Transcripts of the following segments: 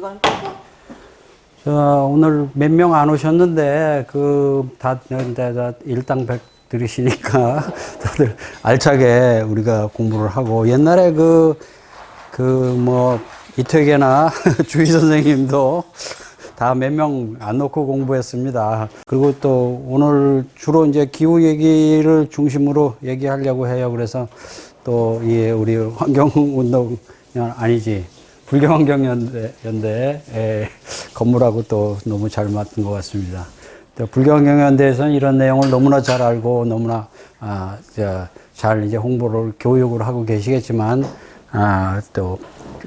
이건 오늘 몇 명 안 오셨는데, 다 일당백 들으시니까, 다들 알차게 우리가 공부를 하고, 옛날에 이태계나 주희 선생님도 다 몇 명 안 놓고 공부했습니다. 그리고 또 오늘 주로 이제 기후 얘기를 중심으로 얘기하려고 해요. 그래서 또, 우리 환경운동, 아니지. 불교환경연대 건물하고 또 너무 잘 맞는 것 같습니다. 또 불교환경연대에서는 이런 내용을 너무나 잘 알고 너무나 잘 이제 홍보를 교육을 하고 계시겠지만 또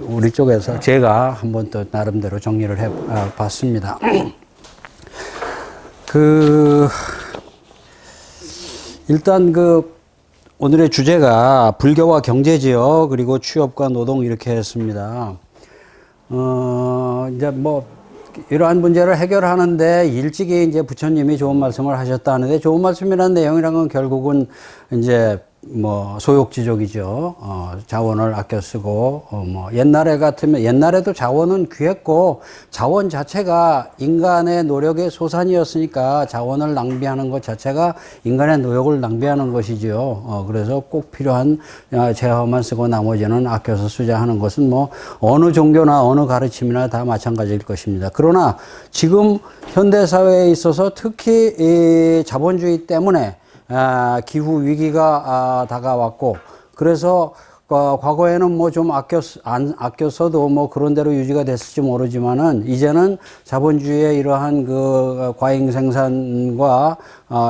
우리 쪽에서 제가 한번 또 나름대로 정리를 해 봤습니다. 일단 오늘의 주제가 불교와 경제지요. 그리고 취업과 노동 이렇게 했습니다. 이제 이러한 문제를 해결하는데 일찍이 이제 부처님이 좋은 말씀을 하셨다는데 좋은 말씀이라는 내용이란 건 결국은 이제 소욕지족이죠. 자원을 아껴 쓰고, 옛날에 같으면, 옛날에도 자원은 귀했고, 자원 자체가 인간의 노력의 소산이었으니까 자원을 낭비하는 것 자체가 인간의 노력을 낭비하는 것이지요. 그래서 꼭 필요한 재화만 쓰고 나머지는 아껴서 쓰자 하는 것은 어느 종교나 어느 가르침이나 다 마찬가지일 것입니다. 그러나 지금 현대사회에 있어서 특히 이 자본주의 때문에 기후 위기가 다가왔고, 그래서 과거에는 좀 안 아껴서도 그런 대로 유지가 됐을지 모르지만은 이제는 자본주의의 이러한 과잉 생산과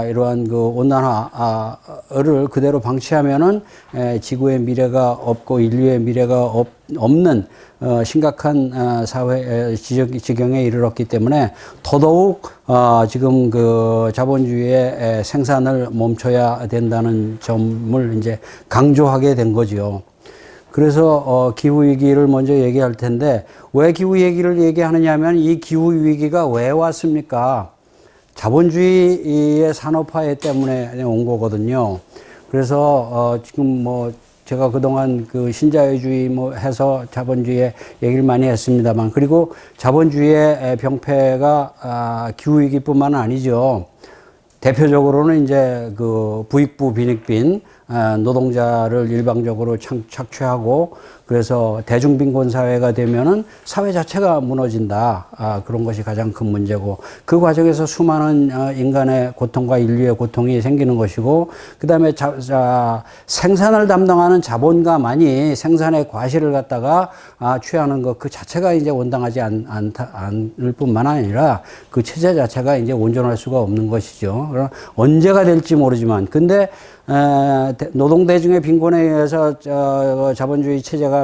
이러한 온난화를 그대로 방치하면은 지구의 미래가 없고 인류의 미래가 없는 심각한 사회 지경에 이르렀기 때문에 더더욱 지금 자본주의의 생산을 멈춰야 된다는 점을 이제 강조하게 된 거죠. 그래서 기후위기를 먼저 얘기할 텐데 왜 기후위기를 얘기하느냐 하면 이 기후위기가 왜 왔습니까? 자본주의의 산업화에 때문에 온 거거든요. 그래서 지금 제가 그동안 신자유주의 해서 자본주의의 얘기를 많이 했습니다만, 그리고 자본주의의 병폐가 기후위기뿐만 아니죠. 대표적으로는 이제 부익부 빈익빈 노동자를 일방적으로 착취하고, 그래서 대중빈곤 사회가 되면은 사회 자체가 무너진다. 그런 것이 가장 큰 문제고, 그 과정에서 수많은 인간의 고통과 인류의 고통이 생기는 것이고, 그 다음에 생산을 담당하는 자본가만이 생산의 과실을 갖다가 취하는 것 그 자체가 이제 온당하지 않을 뿐만 아니라 그 체제 자체가 이제 온전할 수가 없는 것이죠. 그럼 언제가 될지 모르지만, 근데 노동대중의 빈곤에 의해서 자본주의 체제가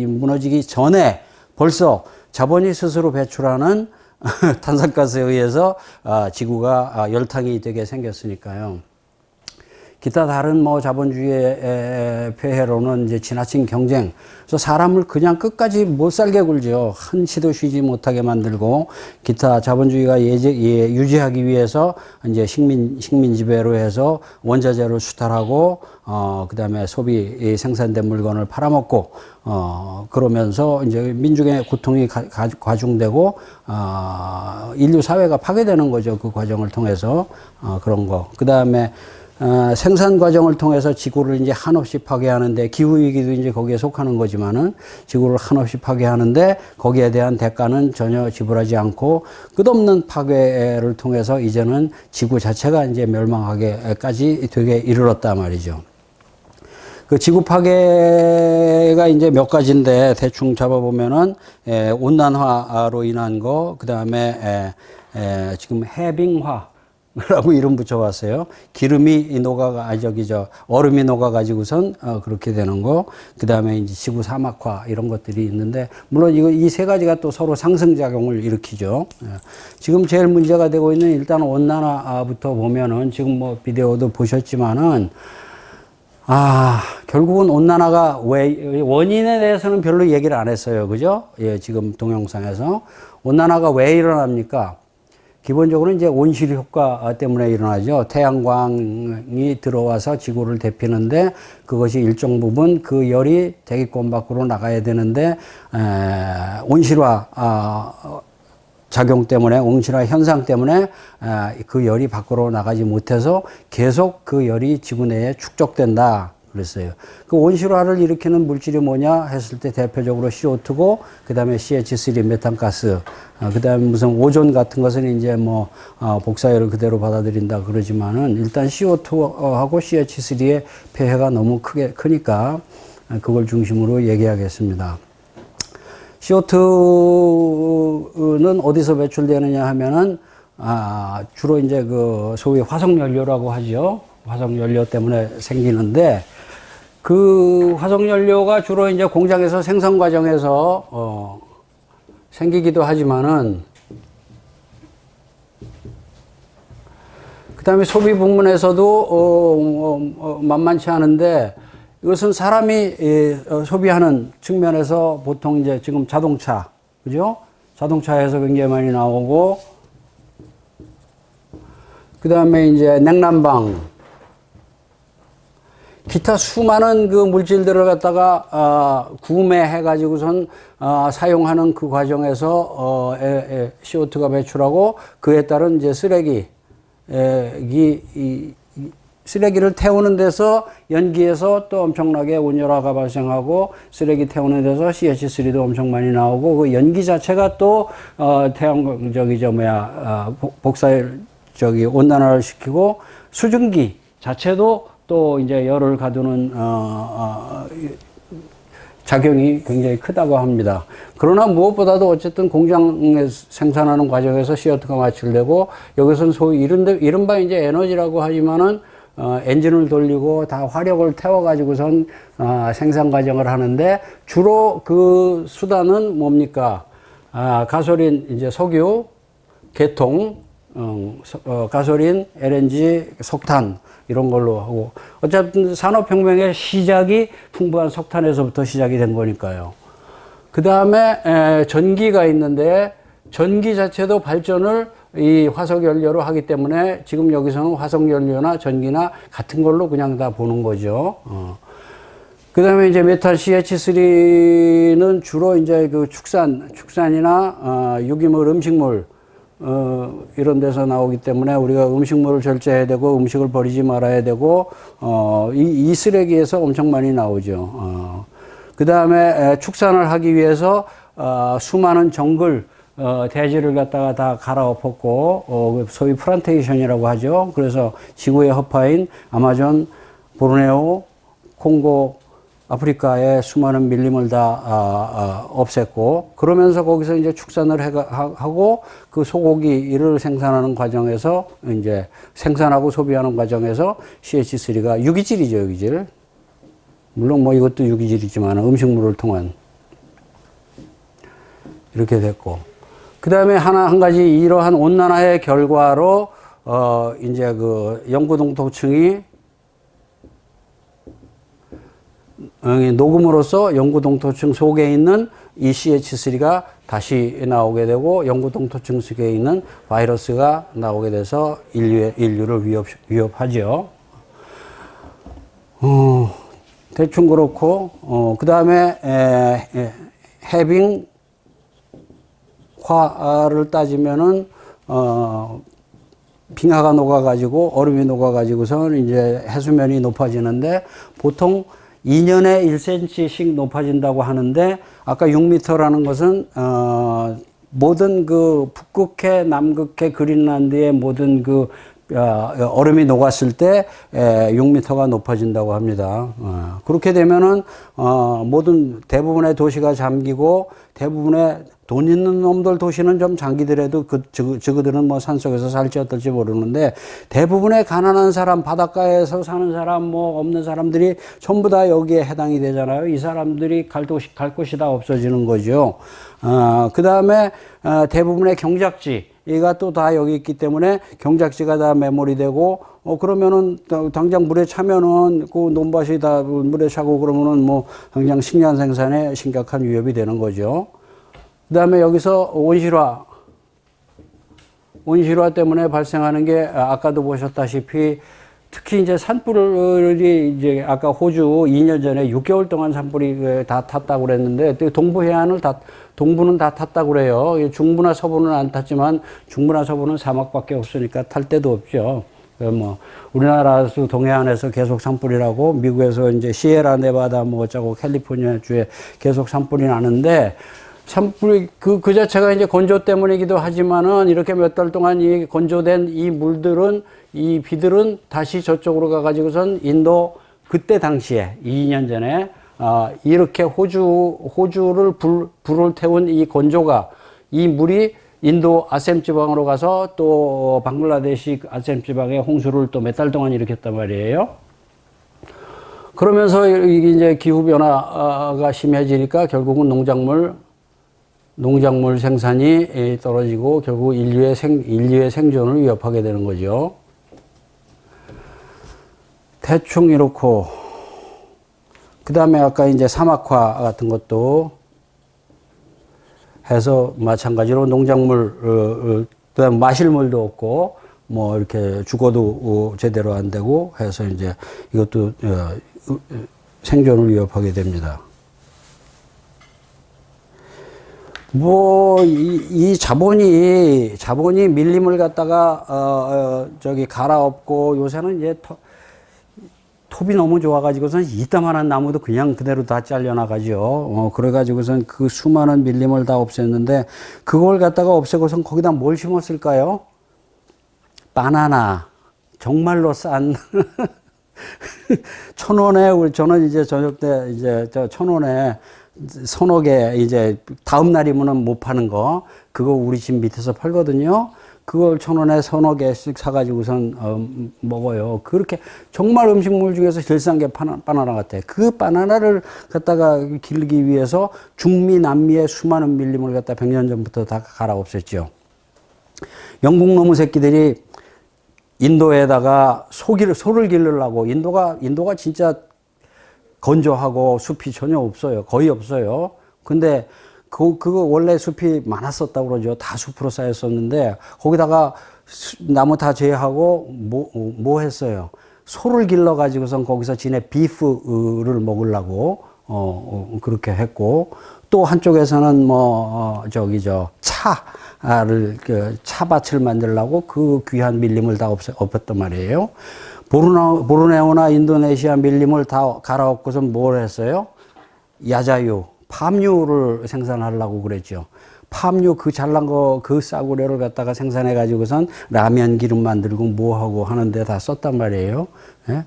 무너지기 전에 벌써 자본이 스스로 배출하는 탄산가스에 의해서 지구가 열탕이 되게 생겼으니까요. 기타 다른 자본주의의 폐해로는 이제 지나친 경쟁. 그래서 사람을 그냥 끝까지 못 살게 굴죠. 한치도 쉬지 못하게 만들고, 기타 자본주의가 유지하기 위해서 이제 식민 지배로 해서 원자재를 수탈하고, 그 다음에 소비 생산된 물건을 팔아먹고, 그러면서 이제 민중의 고통이 과중되고, 인류 사회가 파괴되는 거죠. 그 과정을 통해서, 그런 거. 그 다음에 생산 과정을 통해서 지구를 이제 한없이 파괴하는데, 기후위기도 이제 거기에 속하는 거지만은 지구를 한없이 파괴하는데 거기에 대한 대가는 전혀 지불하지 않고 끝없는 파괴를 통해서 이제는 지구 자체가 이제 멸망하게까지 되게 이르렀단 말이죠. 지구 파괴가 이제 몇 가지인데 대충 잡아보면은 온난화로 인한 거, 그 다음에 지금 해빙화 라고 이름 붙여봤어요. 기름이 얼음이 녹아가지고선, 그렇게 되는 거. 그 다음에 이제 지구 사막화, 이런 것들이 있는데, 물론 이 세 가지가 또 서로 상승작용을 일으키죠. 지금 제일 문제가 되고 있는 일단 온난화부터 보면은, 지금 비디오도 보셨지만은, 결국은 온난화가 원인에 대해서는 별로 얘기를 안 했어요. 그죠? 지금 동영상에서. 온난화가 왜 일어납니까? 기본적으로 이제 온실 효과 때문에 일어나죠. 태양광이 들어와서 지구를 데피는데 그것이 일정 부분 그 열이 대기권 밖으로 나가야 되는데 온실화 작용 때문에, 온실화 현상 때문에 그 열이 밖으로 나가지 못해서 계속 그 열이 지구 내에 축적된다 그랬어요. 그 온실화를 일으키는 물질이 뭐냐 했을 때 대표적으로 CO2고, 그 다음에 CH3 메탄가스, 그 다음에 무슨 오존 같은 것은 이제 뭐 복사열을 그대로 받아들인다 그러지만은 일단 CO2하고 CH3의 폐해가 너무 크니까 그걸 중심으로 얘기하겠습니다. CO2는 어디서 배출되느냐 하면은 주로 이제 그 소위 화석연료라고 하죠. 화석연료 때문에 생기는데, 그 화석연료가 주로 이제 공장에서 생산 과정에서 생기기도 하지만은, 그 다음에 소비 부문에서도 만만치 않은데, 이것은 사람이 소비하는 측면에서 보통 이제 지금 자동차, 그죠? 자동차에서 굉장히 많이 나오고, 그 다음에 이제 냉난방, 기타 수많은 그 물질들을 갖다가 구매해가지고선 사용하는 그 과정에서 CO2가 배출하고, 그에 따른 이제 쓰레기를 태우는 데서 연기에서 또 엄청나게 온열화가 발생하고, 쓰레기 태우는 데서 CH3도 엄청 많이 나오고, 그 연기 자체가 또 복사열 온난화를 시키고, 수증기 자체도 또 이제 열을 가두는 작용이 굉장히 크다고 합니다. 그러나 무엇보다도 어쨌든 공장에 생산하는 과정에서 CO2가 마출되고, 여기서는 소위 이른바 이제 에너지라고 하지만은 엔진을 돌리고 다 화력을 태워가지고선 생산 과정을 하는데, 주로 그 수단은 뭡니까? 가솔린, 이제 석유, 개통, 가솔린, LNG, 석탄, 이런 걸로 하고, 어쨌든 산업혁명의 시작이 풍부한 석탄에서부터 시작이 된 거니까요. 그 다음에 전기가 있는데, 전기 자체도 발전을 이 화석연료로 하기 때문에 지금 여기서는 화석연료나 전기나 같은 걸로 그냥 다 보는 거죠. 그 다음에 이제 메탄 CH3는 주로 이제 그 축산이나 유기물, 음식물, 이런 데서 나오기 때문에 우리가 음식물을 절제해야 되고, 음식을 버리지 말아야 되고, 이 쓰레기에서 엄청 많이 나오죠. 그 다음에 축산을 하기 위해서 수많은 정글, 대지를 갖다가 다 갈아엎었고, 소위 플란테이션이라고 하죠. 그래서 지구의 허파인 아마존, 보르네오, 콩고, 아프리카의 수많은 밀림을 다 없앴고, 그러면서 거기서 이제 축산을 하고, 그 소고기를 생산하는 과정에서, 이제 생산하고 소비하는 과정에서 CH3가 유기질이죠, 유기질. 물론 뭐 이것도 유기질이지만 음식물을 통한 이렇게 됐고, 그 다음에 한 가지 이러한 온난화의 결과로 이제 그 영구동토층이 녹음으로써 영구동토층 속에 있는 이 CH3가 다시 나오게 되고, 영구동토층 속에 있는 바이러스가 나오게 돼서 인류를 위협하죠. 대충 그렇고, 그 다음에 해빙화를 따지면은 빙하가 녹아가지고 얼음이 녹아가지고선 이제 해수면이 높아지는데, 보통 2년에 1cm씩 높아진다고 하는데, 아까 6m라는 것은 모든 그 북극해, 남극해, 그린란드의 모든 그 얼음이 녹았을 때 6m가 높아진다고 합니다. 그렇게 되면은 모든 대부분의 도시가 잠기고, 대부분의 돈 있는 놈들 도시는 좀 잠기더라도 저그들은 뭐 산속에서 살지 어떨지 모르는데, 대부분의 가난한 사람, 바닷가에서 사는 사람, 뭐 없는 사람들이 전부 다 여기에 해당이 되잖아요. 이 사람들이 갈 곳이 다 없어지는 거죠. 그 다음에 대부분의 경작지가 또 다 여기 있기 때문에 경작지가 다 매몰이 되고, 그러면은 당장 물에 차면은 그 논밭이 다 물에 차고 그러면은 뭐 당장 식량 생산에 심각한 위협이 되는 거죠. 그 다음에 여기서 온실화 온실화 때문에 발생하는 게 아까도 보셨다시피 특히 이제 산불이 이제 아까 호주 2년 전에 6개월 동안 산불이 다 탔다고 그랬는데 동부 해안을 동부는 다 탔다고 그래요. 중부나 서부는 안 탔지만 중부나 서부는 사막밖에 없으니까 탈 데도 없죠. 뭐 우리나라에서 동해안에서 계속 산불이라고 미국에서 이제 시에라 네바다 뭐 어쩌고 캘리포니아 주에 계속 산불이 나는데 산불이 그 자체가 이제 건조 때문이기도 하지만은 이렇게 몇 달 동안 이 건조된 이 물들은 이 비들은 다시 저쪽으로 가가지고선 인도 그때 당시에 2년 전에 이렇게 호주를 불을 태운 이 건조가 이 물이 인도 아셈 지방으로 가서 또 방글라데시 아셈 지방에 홍수를 또 몇 달 동안 일으켰단 말이에요. 그러면서 이게 이제 기후 변화가 심해지니까 결국은 농작물 생산이 떨어지고 결국 인류의 생존을 위협하게 되는 거죠. 대충 이렇고, 그 다음에 아까 이제 사막화 같은 것도 해서 마찬가지로 농작물, 그다음 마실 물도 없고, 뭐 이렇게 죽어도 제대로 안 되고 해서 이제 이것도 생존을 위협하게 됩니다. 뭐, 이 자본이 밀림을 갖다가, 갈아엎고 요새는 이제 톱이 너무 좋아가지고선 이따만한 나무도 그냥 그대로 다 잘려나가죠. 그래가지고선 그 수많은 밀림을 다 없앴는데 그걸 갖다가 없애고선 거기다 뭘 심었을까요? 바나나. 정말로 싼. 1,000원에, 저는 이제 저녁 때 이제 1,000원에 서너 개 이제 다음 날이면은 못 파는 거 그거 우리 집 밑에서 팔거든요. 그걸 1,000원에 서너 개씩 사가지고선 먹어요. 그렇게 정말 음식물 중에서 제일 싼 게 바나나 같아. 그 바나나를 갖다가 기르기 위해서 중미 남미의 수많은 밀림을 갖다 100년 전부터 다 갈아 없앴죠. 영국 놈의 새끼들이 인도에다가 소를 기르려고 인도가 진짜 건조하고 숲이 전혀 없어요. 거의 없어요. 근데 그거 원래 숲이 많았었다고 그러죠. 다 숲으로 쌓였었는데 거기다가 나무 다 제하고 뭐 했어요? 소를 길러 가지고선 거기서 지네 비프를 먹으려고 그렇게 했고 또 한쪽에서는 차밭을 만들려고 그 귀한 밀림을 다 엎었단 말이에요. 보르네오나 인도네시아 밀림을 다 갈아엎고서 뭘 했어요? 야자유, 팜유를 생산하려고 그랬죠. 팜유 그 잘난 거, 그 싸구려를 갖다가 생산해가지고선 라면 기름 만들고 뭐하고 하는데 다 썼단 말이에요. 예?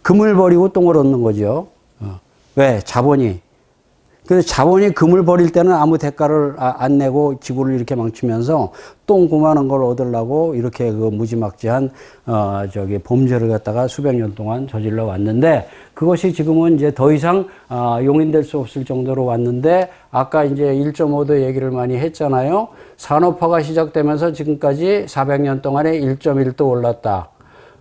금을 버리고 똥을 얻는 거죠. 왜? 자본이. 그래서 자본이 금을 버릴 때는 아무 대가를 안 내고 지구를 이렇게 망치면서 똥 그만한 걸 얻으려고 이렇게 그 무지막지한 범죄를 갖다가 수백 년 동안 저질러 왔는데 그것이 지금은 이제 더 이상 용인될 수 없을 정도로 왔는데 아까 이제 1.5도 얘기를 많이 했잖아요. 산업화가 시작되면서 지금까지 400년 동안에 1.1도 올랐다.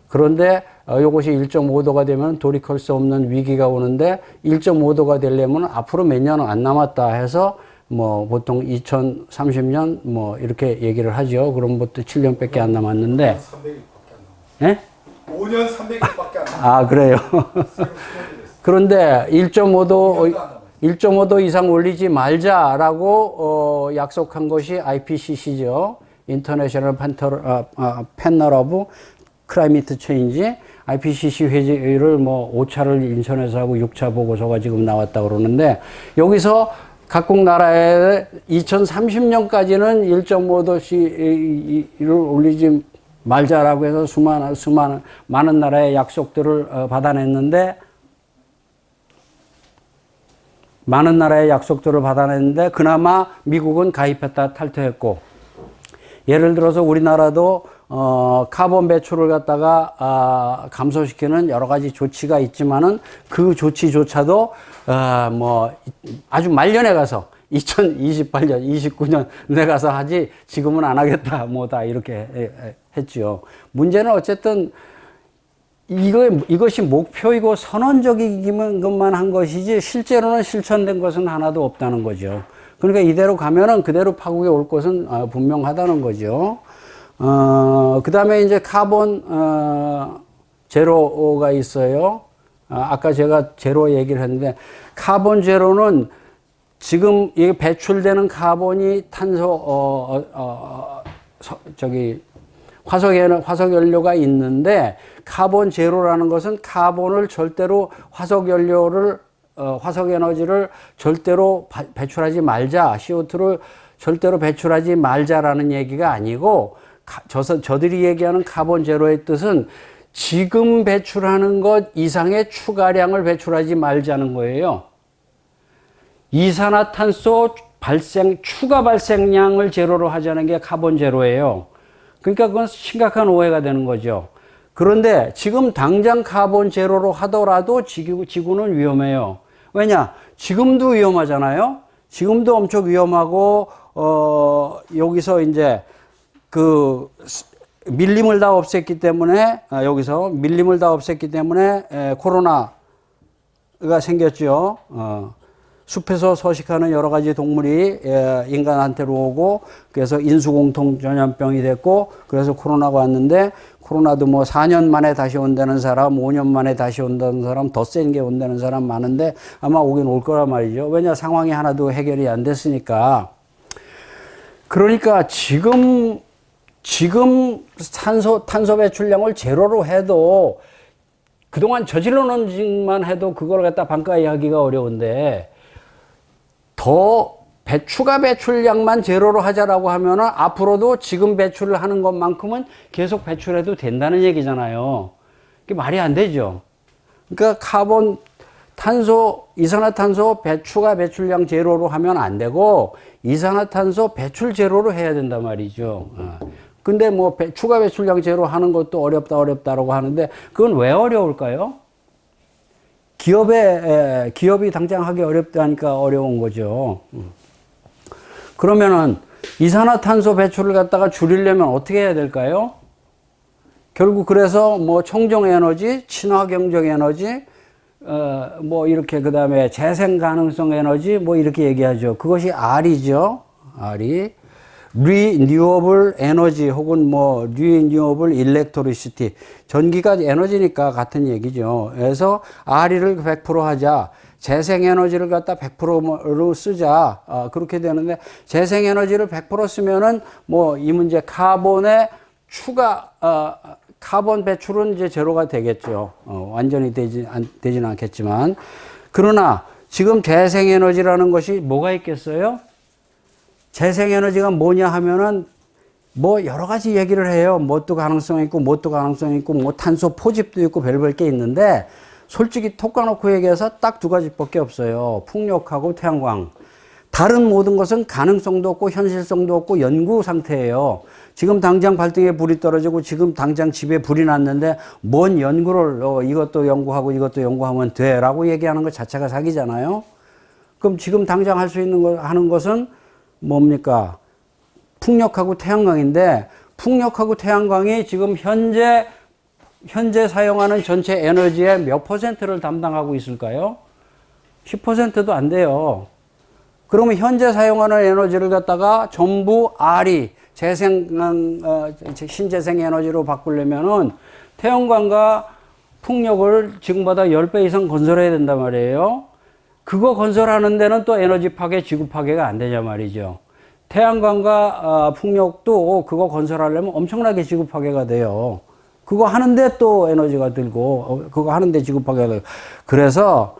그런데 이것이 1.5도가 되면 돌이킬 수 없는 위기가 오는데 1.5도가 되려면 앞으로 몇 년은 안 남았다 해서 뭐 보통 2030년 뭐 이렇게 얘기를 하죠. 그럼 뭐또 7년밖에 안 남았는데 300일밖에 안 남았어요. 예? 5년 300일밖에 안 남았어요. 그래요. 그런데 1.5도 이상 올리지 말자라고 약속한 것이 IPCC죠. International Panel of Climate Change. IPCC 회의를 뭐 5차를 인천에서 하고 6차 보고서가 지금 나왔다고 그러는데 여기서 각국 나라에 2030년까지는 1.5도씨를 올리지 말자라고 해서 많은 나라의 약속들을 받아냈는데 그나마 미국은 가입했다 탈퇴했고 예를 들어서 우리나라도 카본 배출을 갖다가 감소시키는 여러 가지 조치가 있지만은 그 조치조차도 아주 말년에 가서 2028년, 29년에 가서 하지 지금은 안 하겠다 뭐다 이렇게 했죠. 문제는 어쨌든 이것이 목표이고 선언적인 것만 한 것이지 실제로는 실천된 것은 하나도 없다는 거죠. 그러니까 이대로 가면은 그대로 파국에 올 것은 분명하다는 거죠. 그 다음에 이제 카본, 제로가 있어요. 아까 제가 제로 얘기를 했는데, 카본 제로는 지금 이 배출되는 카본이 화석연료가 있는데, 카본 제로라는 것은 카본을 절대로 화석에너지를 절대로 배출하지 말자, CO2를 절대로 배출하지 말자라는 얘기가 아니고, 저들이 얘기하는 카본 제로의 뜻은 지금 배출하는 것 이상의 추가량을 배출하지 말자는 거예요. 이산화탄소 추가 발생량을 제로로 하자는 게 카본 제로예요. 그러니까 그건 심각한 오해가 되는 거죠. 그런데 지금 당장 카본 제로로 하더라도 지구는 위험해요. 왜냐? 지금도 위험하잖아요. 지금도 엄청 위험하고, 여기서 이제 밀림을 다 없앴기 때문에, 코로나가 생겼죠. 숲에서 서식하는 여러 가지 동물이 인간한테로 오고, 그래서 인수공통 전염병이 됐고, 그래서 코로나가 왔는데, 코로나도 뭐 4년 만에 다시 온다는 사람, 5년 만에 다시 온다는 사람, 더 센 게 온다는 사람 많은데, 아마 오긴 올 거란 말이죠. 왜냐, 상황이 하나도 해결이 안 됐으니까. 그러니까 지금 탄소 배출량을 제로로 해도, 그동안 저질러 놓은 짓만 해도 그걸 갖다 반가이하기가 어려운데, 추가 배출량만 제로로 하자라고 하면은 앞으로도 지금 배출을 하는 것만큼은 계속 배출해도 된다는 얘기잖아요. 그게 말이 안 되죠. 그러니까 이산화탄소 추가 배출량 제로로 하면 안 되고, 이산화탄소 배출 제로로 해야 된단 말이죠. 근데 뭐 추가 배출량 제로 하는 것도 어렵다라고 하는데, 그건 왜 어려울까요? 기업이 당장 하기 어렵다니까 어려운 거죠. 그러면은 이산화탄소 배출을 갖다가 줄이려면 어떻게 해야 될까요? 결국 그래서 뭐 청정 에너지, 친화경적 에너지, 뭐 이렇게 그 다음에 재생 가능성 에너지 뭐 이렇게 얘기하죠. 그것이 R이죠. R이 Renewable Energy 혹은 뭐 Renewable Electricity, 전기가 에너지니까 같은 얘기죠. 그래서 R를 100% 하자, 재생에너지를 갖다 100%로 쓰자, 그렇게 되는데, 재생에너지를 100% 쓰면은 뭐 이 문제 카본의 카본 배출은 이제 제로가 되겠죠. 완전히 되지는 않겠지만. 그러나 지금 재생에너지라는 것이 뭐가 있겠어요? 재생에너지가 뭐냐 하면은 뭐 여러 가지 얘기를 해요. 뭣도 가능성이 있고, 뭣도 가능성이 있고, 뭐 탄소 포집도 있고, 별별 게 있는데, 솔직히 톡 까놓고 얘기해서 딱 두 가지밖에 없어요. 풍력하고 태양광. 다른 모든 것은 가능성도 없고, 현실성도 없고, 연구 상태예요. 지금 당장 발등에 불이 떨어지고, 지금 당장 집에 불이 났는데, 뭔 연구를, 이것도 연구하고, 이것도 연구하면 돼. 라고 얘기하는 것 자체가 사기잖아요. 그럼 지금 당장 할 수 있는 하는 것은 뭡니까? 풍력하고 태양광인데, 풍력하고 태양광이 지금 현재 사용하는 전체 에너지의 몇 %를 담당하고 있을까요? 10%도 안 돼요. 그러면 현재 사용하는 에너지를 갖다가 전부 R이 신재생 에너지로 바꾸려면은 태양광과 풍력을 지금보다 10배 이상 건설해야 된단 말이에요. 그거 건설하는 데는 또 에너지 파괴, 지구 파괴가 안 되냐 말이죠. 태양광과 풍력도 그거 건설하려면 엄청나게 지구 파괴가 돼요. 그거 하는데 또 에너지가 들고, 그거 하는데 지구 파괴가 돼요. 그래서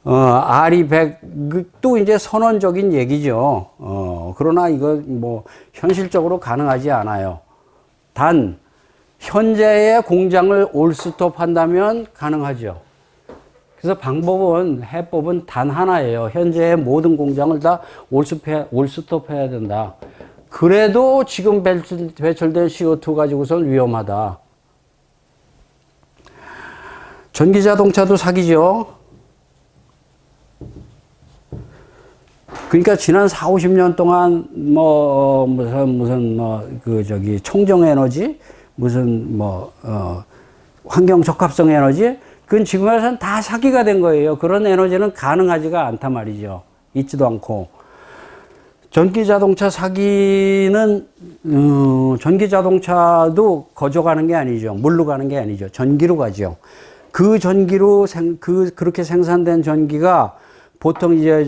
R이 100도 이제 선언적인 얘기죠. 그러나 이거 뭐 현실적으로 가능하지 않아요. 단 현재의 공장을 올스톱 한다면 가능하죠. 그래서 해법은 단 하나예요. 현재의 모든 공장을 다 올스톱 해야 된다. 그래도 지금 배출된 CO2 가지고선 위험하다. 전기자동차도 사기죠. 그러니까 지난 40-50년 동안 청정에너지, 환경 적합성 에너지, 그건 지금 와서는 다 사기가 된 거예요. 그런 에너지는 가능하지가 않단 말이죠. 있지도 않고. 전기자동차 사기는 전기 자동차도 거저 가는 게 아니죠. 물로 가는 게 아니죠. 전기로 가죠. 그 전기로 그렇게 생산된 전기가 보통 이제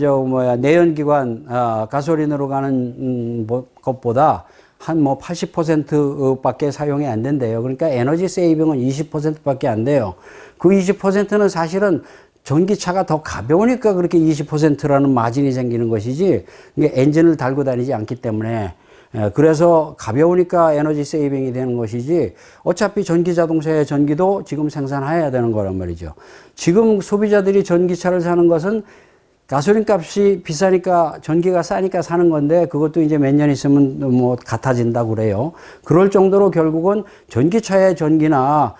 내연기관, 가솔린으로 가는 것보다 한 80% 밖에 사용이 안 된대요. 그러니까 에너지 세이빙은 20% 밖에 안 돼요. 그 20%는 사실은 전기차가 더 가벼우니까 그렇게 20%라는 마진이 생기는 것이지, 이게 엔진을 달고 다니지 않기 때문에, 그래서 가벼우니까 에너지 세이빙이 되는 것이지, 어차피 전기 자동차의 전기도 지금 생산해야 되는 거란 말이죠. 지금 소비자들이 전기차를 사는 것은 가솔린 값이 비싸니까 전기가 싸니까 사는 건데, 그것도 이제 몇 년 있으면 뭐 같아진다고 그래요. 그럴 정도로 결국은 전기차의 전기나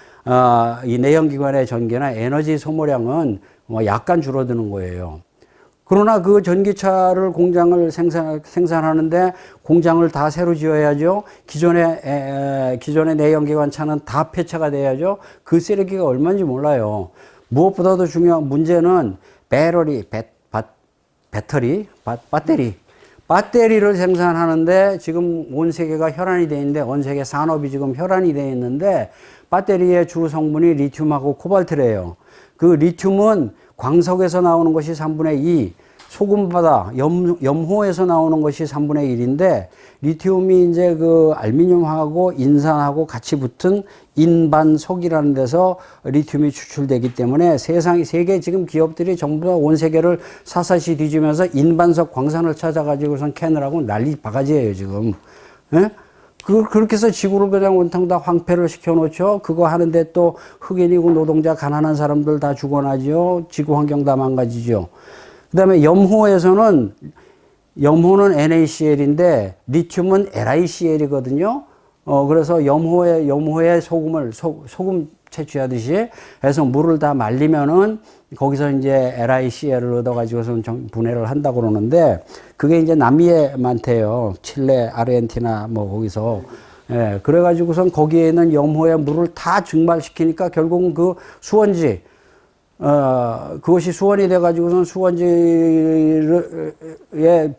이 내연기관의 전기나 에너지 소모량은 뭐 약간 줄어드는 거예요. 그러나 그 전기차를 공장을 생산하는데 공장을 다 새로 지어야죠. 기존의 내연기관 차는 다 폐차가 돼야죠. 그 쓰레기가 얼마인지 몰라요. 무엇보다도 중요한 문제는 배터리를 생산하는데 지금 온 세계가 혈안이 돼 있는데, 온 세계 산업이 지금 혈안이 돼 있는데, 배터리의 주 성분이 리튬하고 코발트래요. 그 리튬은 광석에서 나오는 것이 3분의 2, 소금바다, 염호에서 나오는 것이 3분의 1인데, 리튬이 이제 그 알루미늄하고 인산하고 같이 붙은 인반석이라는 데서 리튬이 추출되기 때문에 세계 지금 기업들이 전부 다 온 세계를 사사시 뒤지면서 인반석 광산을 찾아가지고선 캐느라고 난리 바가지예요, 지금. 예? 그렇게 해서 지구를 그냥 온통 다 황폐를 시켜놓죠. 그거 하는데 또 흑인이고 노동자 가난한 사람들 다 죽어나죠. 지구 환경 다 망가지죠. 그 다음에 염호는 NaCl인데 리튬은 LiCl이거든요. 그래서 염호에 소금 채취하듯이 해서 물을 다 말리면은 거기서 이제 LiCl을 얻어가지고서 분해를 한다고 그러는데, 그게 이제 남미에 많대요. 칠레, 아르헨티나, 뭐 거기서. 예, 그래가지고선 거기에 있는 염호에 물을 다 증발시키니까 결국은 그 수원지, 그것이 수원이 돼가지고선 수원지에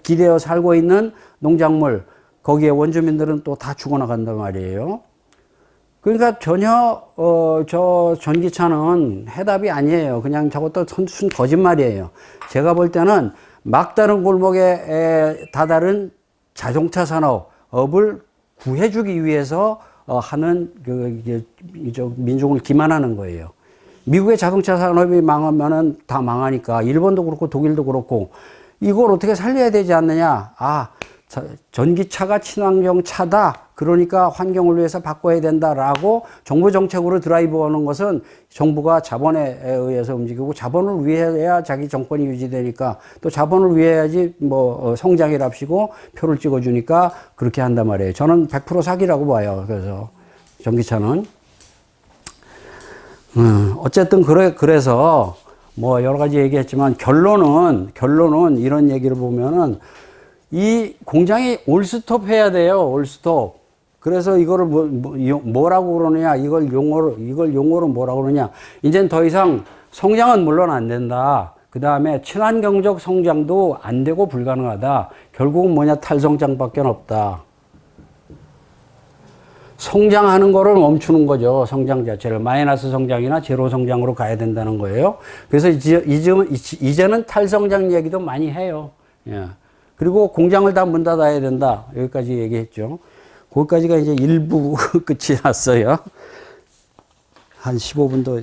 기대어 살고 있는 농작물, 거기에 원주민들은 또 다 죽어나간단 말이에요. 그러니까 전혀 저 전기차는 해답이 아니에요. 그냥 저것도 순 거짓말이에요. 제가 볼 때는 막다른 골목에 다다른 자동차 산업을 구해주기 위해서 하는 민족을 기만하는 거예요. 미국의 자동차 산업이 망하면은 다 망하니까, 일본도 그렇고 독일도 그렇고, 이걸 어떻게 살려야 되지 않느냐. 전기차가 친환경 차다. 그러니까 환경을 위해서 바꿔야 된다라고 정부 정책으로 드라이브하는 것은 정부가 자본에 의해서 움직이고, 자본을 위해야 자기 정권이 유지되니까, 또 자본을 위해야지 뭐 성장이랍시고 표를 찍어주니까 그렇게 한단 말이에요. 저는 100% 사기라고 봐요. 그래서 전기차는 어쨌든 그래서 뭐 여러 가지 얘기했지만 결론은 이런 얘기를 보면은 이 공장이 올스톱 해야 돼요. 올스톱. 그래서 이거를 뭐라고 그러느냐, 이걸 용어로 뭐라고 그러냐. 이젠 더 이상 성장은 물론 안 된다. 그 다음에 친환경적 성장도 안 되고 불가능하다. 결국은 뭐냐, 탈성장밖에 없다. 성장하는 거를 멈추는 거죠. 성장 자체를. 마이너스 성장이나 제로 성장으로 가야 된다는 거예요. 그래서 이제는 탈성장 얘기도 많이 해요. 예. 그리고 공장을 다 문 닫아야 된다. 여기까지 얘기했죠. 거기까지가 이제 일부 끝이 났어요. 한 15분 더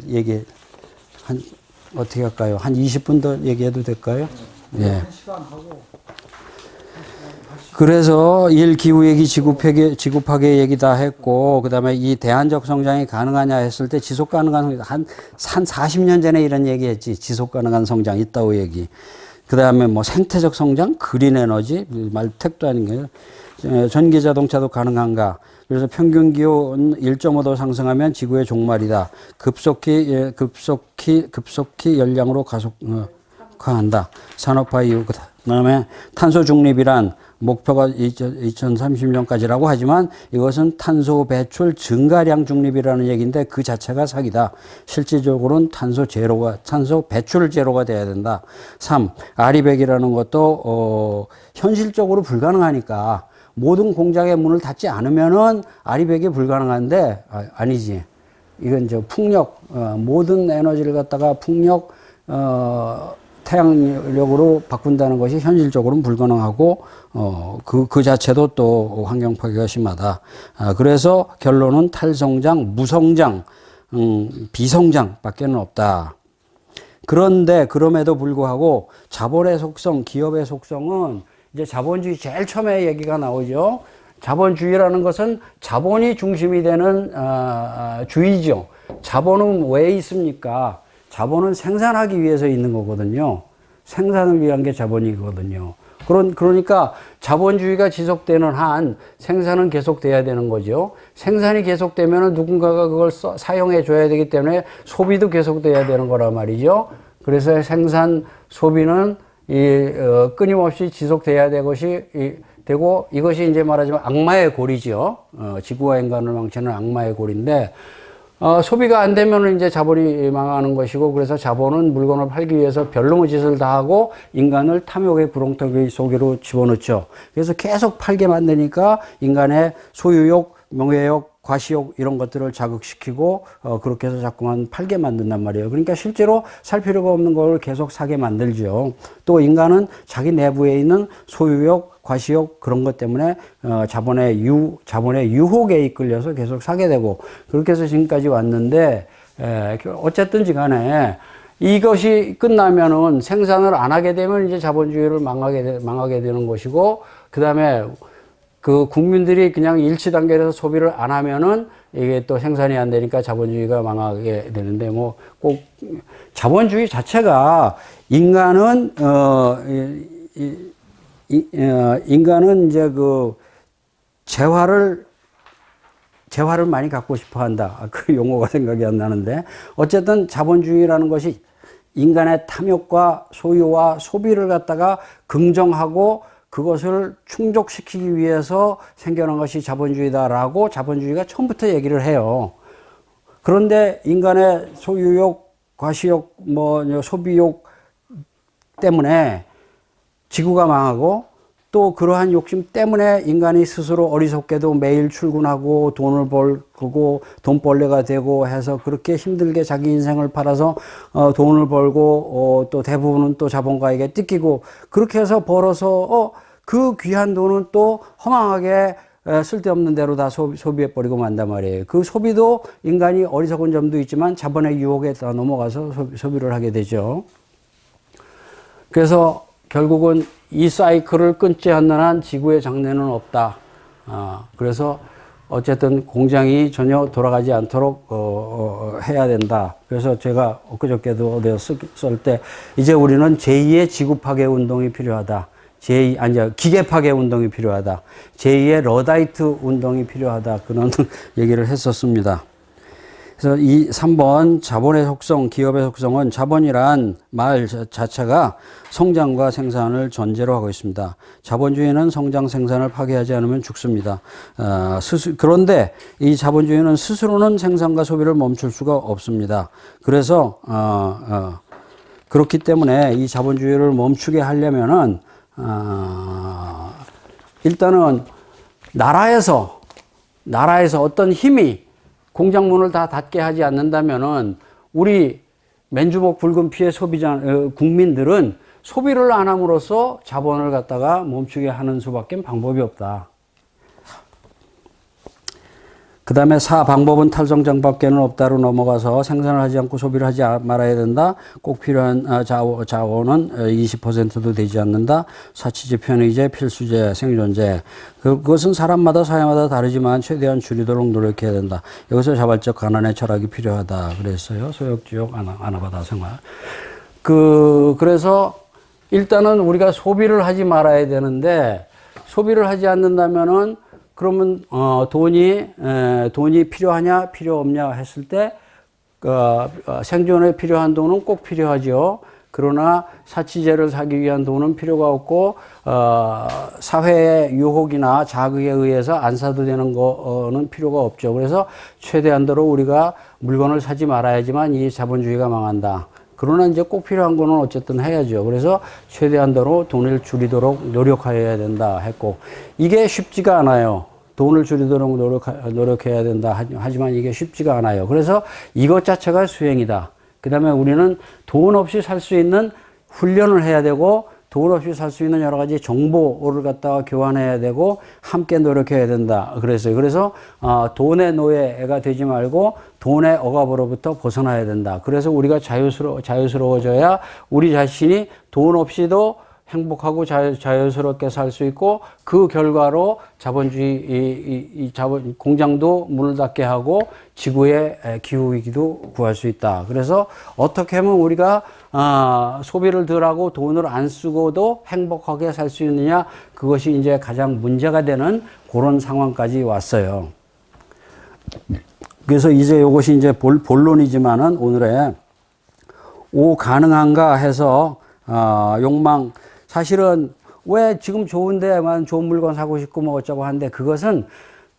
어떻게 할까요? 한 20분 더 얘기해도 될까요? 예. 그래서 기후 얘기, 지구 파괴 얘기 다 했고, 그 다음에 이 대안적 성장이 가능하냐 했을 때 지속 가능한 한 40년 전에 이런 얘기 했지. 지속 가능한 성장 있다고 얘기. 그 다음에 뭐 생태적 성장, 그린 에너지, 말 택도 아닌 거예요. 전기 자동차도 가능한가. 그래서 평균 기온 1.5도 상승하면 지구의 종말이다. 급속히 열량으로 가속화한다. 산업화 이후. 그 다음에 탄소 중립이란 목표가 2030년까지라고 하지만 이것은 탄소 배출 증가량 중립이라는 얘기인데 그 자체가 사기다. 실질적으로는 탄소 배출 제로가 돼야 된다. 3. 아리백이라는 것도 현실적으로 불가능하니까 모든 공장의 문을 닫지 않으면은 아리백이 불가능한데, 아니지. 이건 풍력, 모든 에너지를 갖다가 풍력, 태양력으로 바꾼다는 것이 현실적으로는 불가능하고, 그 자체도 또 환경 파괴가 심하다. 그래서 결론은 탈성장, 무성장, 비성장 밖에는 없다. 그런데 그럼에도 불구하고 자본의 속성, 기업의 속성은 이제 자본주의 제일 처음에 얘기가 나오죠. 자본주의라는 것은 자본이 중심이 되는 주의죠. 자본은 왜 있습니까? 자본은 생산하기 위해서 있는 거거든요. 생산을 위한 게 자본이거든요. 그러니까 자본주의가 지속되는 한 생산은 계속돼야 되는 거죠. 생산이 계속되면 누군가가 그걸 사용해 줘야 되기 때문에 소비도 계속돼야 되는 거란 말이죠. 그래서 생산, 소비는 끊임없이 지속돼야 되고 이것이 이제 말하자면 악마의 고리죠. 지구와 인간을 망치는 악마의 고리인데, 소비가 안 되면 이제 자본이 망하는 것이고, 그래서 자본은 물건을 팔기 위해서 별놈의 짓을 다 하고 인간을 탐욕의 구렁텅이 속으로 집어넣죠. 그래서 계속 팔게 만드니까 인간의 소유욕, 명예욕, 과시욕 이런 것들을 자극시키고 그렇게 해서 자꾸만 팔게 만든단 말이에요. 그러니까 실제로 살 필요가 없는 걸 계속 사게 만들죠. 또 인간은 자기 내부에 있는 소유욕, 과시욕 그런 것 때문에 자본의 유혹에 이끌려서 계속 사게 되고 그렇게 해서 지금까지 왔는데, 어쨌든지 간에 이것이 끝나면은 생산을 안 하게 되면 이제 자본주의를 망하게 되는 것이고, 그 다음에 그 국민들이 그냥 일치 단계에서 소비를 안 하면은 이게 또 생산이 안 되니까 자본주의가 망하게 되는데, 뭐 꼭 자본주의 자체가 인간은 인간은 이제 그 재화를 많이 갖고 싶어 한다. 그 용어가 생각이 안 나는데, 어쨌든 자본주의라는 것이 인간의 탐욕과 소유와 소비를 갖다가 긍정하고 그것을 충족시키기 위해서 생겨난 것이 자본주의다라고 자본주의가 처음부터 얘기를 해요. 그런데 인간의 소유욕, 과시욕, 소비욕 때문에 지구가 망하고, 또 그러한 욕심 때문에 인간이 스스로 어리석게도 매일 출근하고 돈을 벌고 돈벌레가 되고 해서 그렇게 힘들게 자기 인생을 팔아서 돈을 벌고 또 대부분은 또 자본가에게 뜯기고, 그렇게 해서 벌어서 그 귀한 돈은 또 허망하게 쓸데없는 대로 다 소비해버리고 만단 말이에요. 그 소비도 인간이 어리석은 점도 있지만 자본의 유혹에 다 넘어가서 소비를 하게 되죠. 그래서 결국은 이 사이클을 끊지 않는 한 지구의 장래는 없다. 그래서 어쨌든 공장이 전혀 돌아가지 않도록 해야 된다. 그래서 제가 엊그저께도 어디에 쓸 때 이제 우리는 제2의 지구 파괴 운동이 필요하다. 기계 파괴 운동이 필요하다. 제2의 러다이트 운동이 필요하다. 그런 얘기를 했었습니다. 그래서 이 3번 자본의 속성, 기업의 속성은 자본이란 말 자체가 성장과 생산을 전제로 하고 있습니다. 자본주의는 성장, 생산을 파괴하지 않으면 죽습니다. 그런데 이 자본주의는 스스로는 생산과 소비를 멈출 수가 없습니다. 그래서 그렇기 때문에 이 자본주의를 멈추게 하려면은 일단은 나라에서 어떤 힘이 공장문을 다 닫게 하지 않는다면은 우리 맨주먹 붉은 피의 국민들은 소비를 안 함으로써 자본을 갖다가 멈추게 하는 수밖에 방법이 없다. 그 다음에 4 방법은 탈성장밖에는 없다로 넘어가서 생산을 하지 않고 소비를 하지 말아야 된다. 꼭 필요한 자원은 20%도 되지 않는다. 사치제, 편의제, 필수제, 생존제. 그것은 사람마다 사회마다 다르지만 최대한 줄이도록 노력해야 된다. 여기서 자발적 가난의 철학이 필요하다. 그랬어요. 소욕지욕, 아나바다 생활. 그래서 일단은 우리가 소비를 하지 말아야 되는데, 소비를 하지 않는다면은 그러면 돈이 필요하냐 필요 없냐 했을 때 생존에 필요한 돈은 꼭 필요하죠. 그러나 사치제를 사기 위한 돈은 필요가 없고 사회의 유혹이나 자극에 의해서 안 사도 되는 거는 필요가 없죠. 그래서 최대한도로 우리가 물건을 사지 말아야지만 이 자본주의가 망한다. 그러나 이제 꼭 필요한 거는 어쨌든 해야죠. 그래서 최대한도로 돈을 줄이도록 노력해야 된다 했고, 이게 쉽지가 않아요. 돈을 줄이도록 노력해야 된다. 하지만 이게 쉽지가 않아요. 그래서 이것 자체가 수행이다. 그 다음에 우리는 돈 없이 살 수 있는 훈련을 해야 되고, 돈 없이 살 수 있는 여러 가지 정보를 갖다가 교환해야 되고, 함께 노력해야 된다. 그래서 돈의 노예가 되지 말고 돈의 억압으로부터 벗어나야 된다. 그래서 우리가 자유스러워져야 우리 자신이 돈 없이도 행복하고 자유스럽게 살 수 있고, 그 결과로 자본주의, 공장도 문을 닫게 하고 지구의 기후위기도 구할 수 있다. 그래서 어떻게 하면 우리가 소비를 덜 하고 돈을 안 쓰고도 행복하게 살 수 있느냐, 그것이 이제 가장 문제가 되는 그런 상황까지 왔어요. 그래서 이제 이것이 이제 본론이지만은 오늘의 가능한가 해서 욕망, 사실은 왜 지금 좋은데만 좋은 물건 사고 싶고 뭐 어쩌고 하는데, 그것은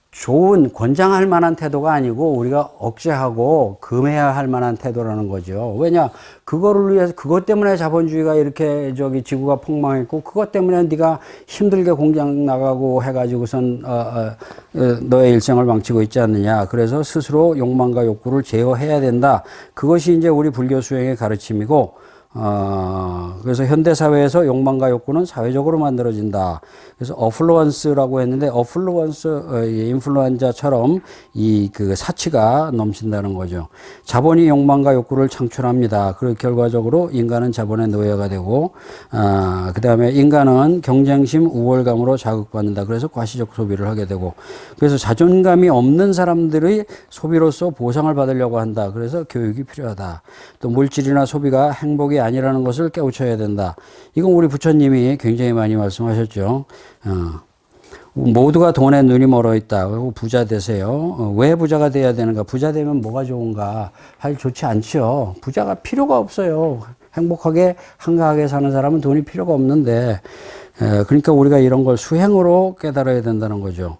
좋은 권장할 만한 태도가 아니고 우리가 억제하고 금해야 할 만한 태도라는 거죠. 왜냐, 그거를 위해서, 그것 때문에 자본주의가 이렇게 지구가 폭망했고, 그것 때문에 네가 힘들게 공장 나가고 해가지고선 너의 일생을 망치고 있지 않느냐. 그래서 스스로 욕망과 욕구를 제어해야 된다. 그것이 이제 우리 불교 수행의 가르침이고, 그래서 현대사회에서 욕망과 욕구는 사회적으로 만들어진다. 그래서 어플루언스라고 했는데, 인플루엔자처럼 그 사치가 넘친다는 거죠. 자본이 욕망과 욕구를 창출합니다. 그 결과적으로 인간은 자본의 노예가 되고, 그 다음에 인간은 경쟁심, 우월감으로 자극받는다. 그래서 과시적 소비를 하게 되고, 그래서 자존감이 없는 사람들의 소비로서 보상을 받으려고 한다. 그래서 교육이 필요하다. 또 물질이나 소비가 행복이 아니라는 것을 깨우쳐야 된다. 이건 우리 부처님이 굉장히 많이 말씀하셨죠. 모두가 돈에 눈이 멀어 있다. 그리고 부자 되세요. 왜 부자가 돼야 되는가? 부자 되면 뭐가 좋은가? 사실 좋지 않죠. 부자가 필요가 없어요. 행복하게 한가하게 사는 사람은 돈이 필요가 없는데, 그러니까 우리가 이런 걸 수행으로 깨달아야 된다는 거죠.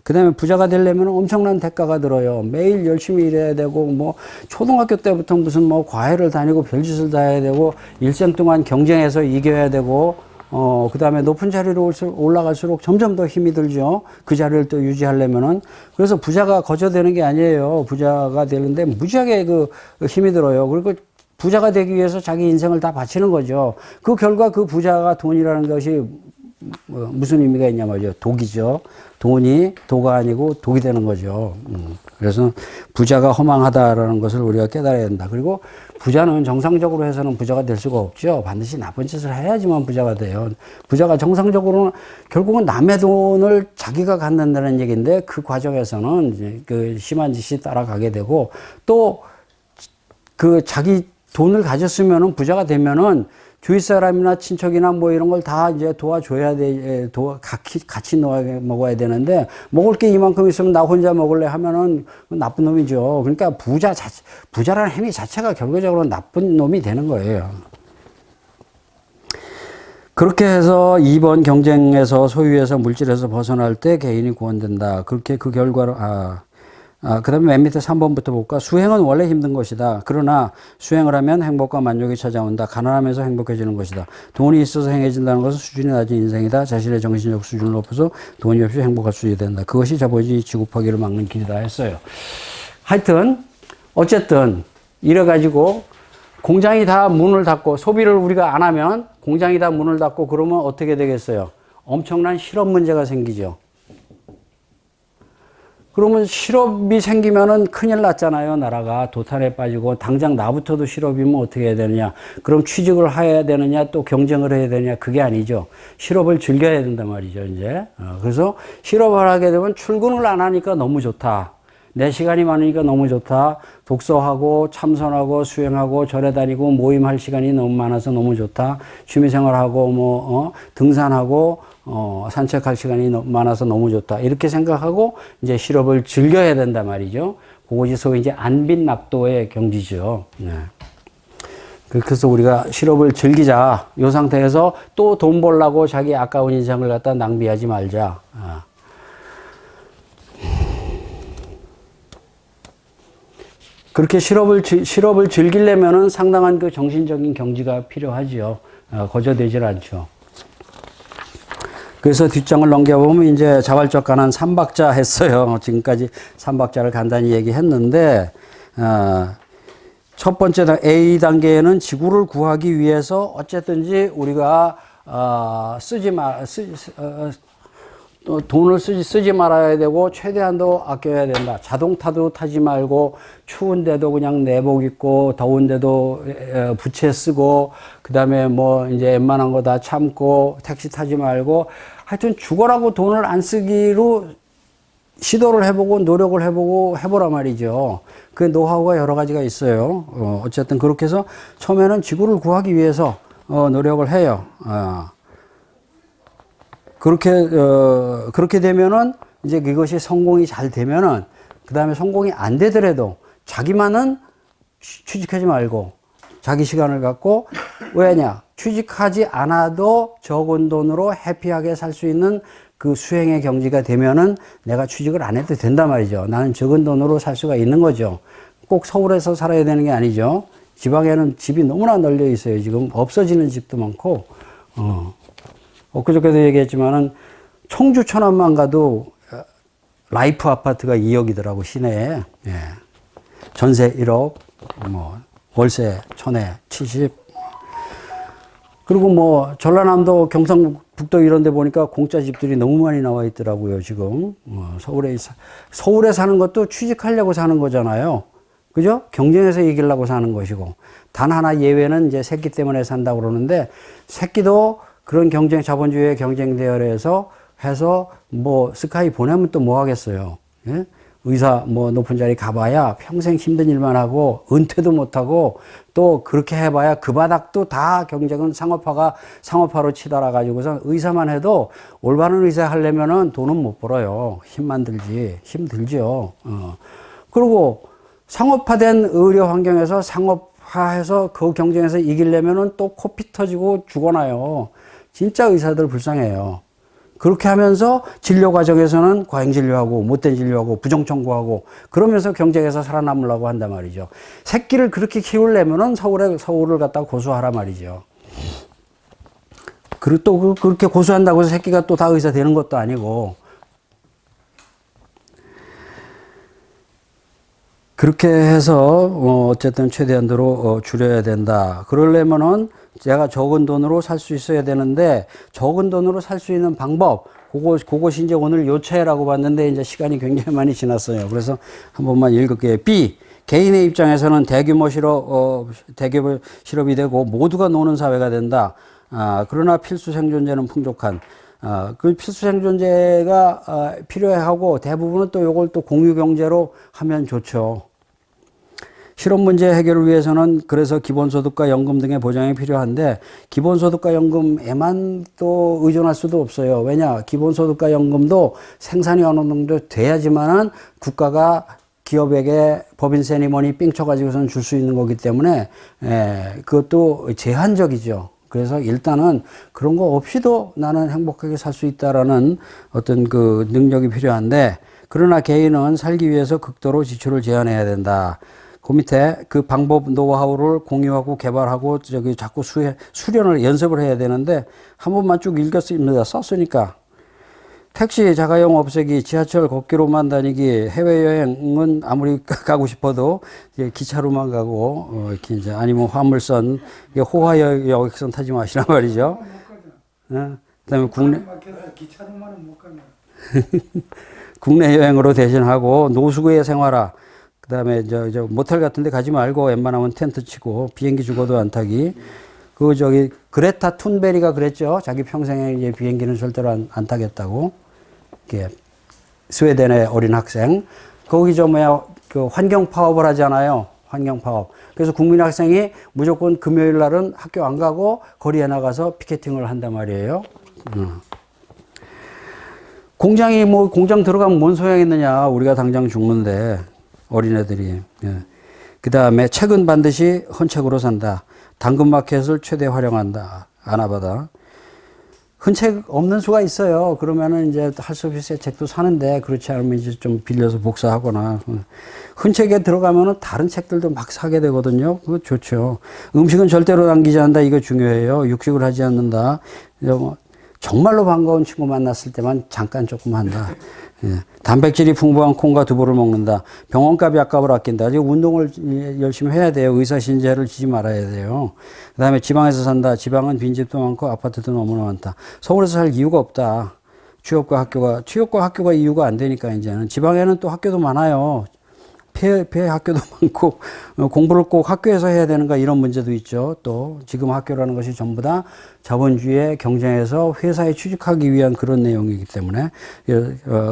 그 다음에 부자가 되려면 엄청난 대가가 들어요. 매일 열심히 일해야 되고, 뭐, 초등학교 때부터 무슨 뭐 과외를 다니고 별짓을 다 해야 되고, 일생 동안 경쟁해서 이겨야 되고, 그 다음에 높은 자리로 올라갈수록 점점 더 힘이 들죠. 그 자리를 또 유지하려면은. 그래서 부자가 거저되는 게 아니에요. 부자가 되는데 무지하게 그 힘이 들어요. 그리고 부자가 되기 위해서 자기 인생을 다 바치는 거죠. 그 결과 그 부자가 돈이라는 것이 무슨 의미가 있냐 말이죠. 독이죠. 돈이 도가 아니고 독이 되는 거죠. 그래서 부자가 허망하다라는 것을 우리가 깨달아야 된다. 그리고 부자는 정상적으로 해서는 부자가 될 수가 없죠. 반드시 나쁜 짓을 해야지만 부자가 돼요. 부자가 정상적으로는 결국은 남의 돈을 자기가 갖는다는 얘기인데, 그 과정에서는 이제 그 심한 짓이 따라가게 되고, 또 그 자기 돈을 가졌으면은, 부자가 되면은 주위 사람이나 친척이나 뭐 이런 걸 다 이제 도와줘야 돼, 같이 먹어야 되는데, 먹을 게 이만큼 있으면 나 혼자 먹을래 하면은 나쁜 놈이죠. 그러니까 부자라는 행위 자체가 결과적으로 나쁜 놈이 되는 거예요. 그렇게 해서 2번 경쟁에서, 소유에서, 물질에서 벗어날 때 개인이 구원된다. 그렇게 그 결과로, 그 다음에 맨 밑에 3번부터 볼까? 수행은 원래 힘든 것이다. 그러나 수행을 하면 행복과 만족이 찾아온다. 가난하면서 행복해지는 것이다. 돈이 있어서 행해진다는 것은 수준이 낮은 인생이다. 자신의 정신적 수준을 높여서 돈이 없이 행복할 수 있어야 된다. 그것이 자본주의 지구파기를 막는 길이다 했어요. 하여튼 어쨌든 이래가지고 공장이 다 문을 닫고, 소비를 우리가 안 하면 공장이 다 문을 닫고, 그러면 어떻게 되겠어요? 엄청난 실업 문제가 생기죠. 그러면 실업이 생기면은 큰일 났잖아요. 나라가 도탄에 빠지고, 당장 나부터도 실업이면 어떻게 해야 되느냐. 그럼 취직을 해야 되느냐, 또 경쟁을 해야 되느냐. 그게 아니죠. 실업을 즐겨야 된단 말이죠, 이제. 그래서 실업을 하게 되면 출근을 안 하니까 너무 좋다. 내 시간이 많으니까 너무 좋다. 독서하고 참선하고 수행하고 절에 다니고 모임할 시간이 너무 많아서 너무 좋다. 취미생활하고 등산하고 산책할 시간이 많아서 너무 좋다. 이렇게 생각하고 이제 실업을 즐겨야 된단 말이죠. 그것이 소위 이제 안빈낙도의 경지죠. 네. 그래서 우리가 실업을 즐기자. 이 상태에서 또 돈 벌려고 자기 아까운 인생을 갖다 낭비하지 말자. 그렇게 실업을 즐기려면은 상당한 그 정신적인 경지가 필요하지요. 거저되질 않죠. 그래서 뒷장을 넘겨보면 이제 자발적 가난 3박자 했어요. 지금까지 3박자를 간단히 얘기했는데, 첫 번째 A 단계에는 지구를 구하기 위해서 어쨌든지 우리가 돈을 쓰지 말아야 되고 최대한도 아껴야 된다. 자동차도 타지 말고 추운데도 그냥 내복 입고 더운데도 부채 쓰고 그다음에 뭐 이제 웬만한 거 다 참고 택시 타지 말고 하여튼 죽어라고 돈을 안 쓰기로 시도를 해보고 노력을 해보고 해보란 말이죠. 그 노하우가 여러 가지가 있어요. 어쨌든 그렇게 해서 처음에는 지구를 구하기 위해서 노력을 해요. 그렇게 되면은, 이제 그것이 성공이 잘 되면은, 그 다음에 성공이 안 되더라도 자기만은 취직하지 말고 자기 시간을 갖고, 왜냐? 취직하지 않아도 적은 돈으로 해피하게 살 수 있는 그 수행의 경지가 되면은 내가 취직을 안 해도 된단 말이죠. 나는 적은 돈으로 살 수가 있는 거죠. 꼭 서울에서 살아야 되는 게 아니죠. 지방에는 집이 너무나 널려 있어요. 지금 없어지는 집도 많고, 엊그저께도 얘기했지만은 청주 천안만 가도 라이프 아파트가 2억이더라고, 시내에. 예. 전세 1억, 뭐, 월세 1000에 70. 그리고 뭐, 전라남도, 경상북도 이런 데 보니까 공짜 집들이 너무 많이 나와 있더라고요, 지금. 서울에 사는 것도 취직하려고 사는 거잖아요. 그죠? 경쟁에서 이기려고 사는 것이고. 단 하나 예외는 이제 새끼 때문에 산다고 그러는데, 새끼도 그런 자본주의의 경쟁 대열에서 해서 뭐 스카이 보내면 또 뭐 하겠어요. 예? 의사 뭐 높은 자리 가봐야 평생 힘든 일만 하고 은퇴도 못하고 또 그렇게 해봐야 그 바닥도 다 경쟁은 상업화로 치달아 가지고서 의사만 해도 올바른 의사 하려면은 돈은 못 벌어요. 힘만 들지. 힘들죠. 그리고 상업화된 의료 환경에서 상업화해서 그 경쟁에서 이기려면은 또 코피 터지고 죽어나요. 진짜 의사들 불쌍해요. 그렇게 하면서 진료 과정에서는 과잉 진료하고 못된 진료하고 부정 청구하고 그러면서 경쟁에서 살아남으려고 한단 말이죠. 새끼를 그렇게 키우려면은 서울을 갖다 고수하라 말이죠. 그리고 또 그렇게 고수한다고 해서 새끼가 또 다 의사 되는 것도 아니고 그렇게 해서 어쨌든 최대한도로 줄여야 된다. 그러려면은 제가 적은 돈으로 살 수 있어야 되는데 적은 돈으로 살 수 있는 방법 그것이 이제 오늘 요체라고 봤는데 이제 시간이 굉장히 많이 지났어요. 그래서 한 번만 읽을게요. B. 개인의 입장에서는 대규모 실업이 되고 모두가 노는 사회가 된다. 그러나 필수 생존제는 풍족한. 그 필수 생존제가 필요하고 대부분은 또 이걸 또 공유 경제로 하면 좋죠. 실업 문제 해결을 위해서는 그래서 기본소득과 연금 등의 보장이 필요한데 기본소득과 연금에만 또 의존할 수도 없어요. 왜냐? 기본소득과 연금도 생산이 어느 정도 돼야지만은 국가가 기업에게 법인 세리머니 삥 쳐가지고선 줄 수 있는 거기 때문에 그것도 제한적이죠. 그래서 일단은 그런 거 없이도 나는 행복하게 살 수 있다라는 어떤 그 능력이 필요한데 그러나 개인은 살기 위해서 극도로 지출을 제한해야 된다. 그 밑에 그 방법 노하우를 공유하고 개발하고 자꾸 수련을 연습을 해야 되는데 한 번만 쭉 읽었습니다. 썼으니까. 택시 자가용 없애기, 지하철 걷기로만 다니기, 해외여행은 아무리 가고 싶어도 기차로만 가고, 이렇게 이제 아니면 화물선, 호화여객선 타지 마시란 말이죠. 그 다음에 국내 여행으로 대신하고, 노숙의 생활화, 그 다음에 모텔 같은 데 가지 말고 웬만하면 텐트 치고, 비행기 죽어도 안 타기. 그레타 툰베리가 그랬죠. 자기 평생에 이제 비행기는 절대로 안 타겠다고. 이렇게 스웨덴의 어린 학생. 거기 그 환경 파업을 하잖아요. 환경 파업. 그래서 국민 학생이 무조건 금요일 날은 학교 안 가고 거리에 나가서 피켓팅을 한단 말이에요. 공장 들어가면 뭔 소용있느냐. 우리가 당장 죽는데, 어린애들이. 그 다음에 책은 반드시 헌책으로 산다. 당근마켓을 최대 활용한다. 아나바다. 흔책 없는 수가 있어요. 그러면은 이제 할 수 없이 새 책도 사는데, 그렇지 않으면 이제 좀 빌려서 복사하거나. 흔책에 들어가면은 다른 책들도 막 사게 되거든요. 그거 좋죠. 음식은 절대로 남기지 않는다. 이거 중요해요. 육식을 하지 않는다. 정말로 반가운 친구 만났을 때만 잠깐 조금 한다. 예. 단백질이 풍부한 콩과 두부를 먹는다. 병원값이 아깝을 아낀다. 이제 운동을 열심히 해야 돼요. 의사신제를 지지 말아야 돼요. 그 다음에 지방에서 산다. 지방은 빈집도 많고 아파트도 너무나 많다. 서울에서 살 이유가 없다. 취업과 학교가 이유가 안 되니까 이제는. 지방에는 또 학교도 많아요. 폐 학교도 많고, 공부를 꼭 학교에서 해야 되는가 이런 문제도 있죠. 또 지금 학교라는 것이 전부 다 자본주의의 경쟁에서 회사에 취직하기 위한 그런 내용이기 때문에,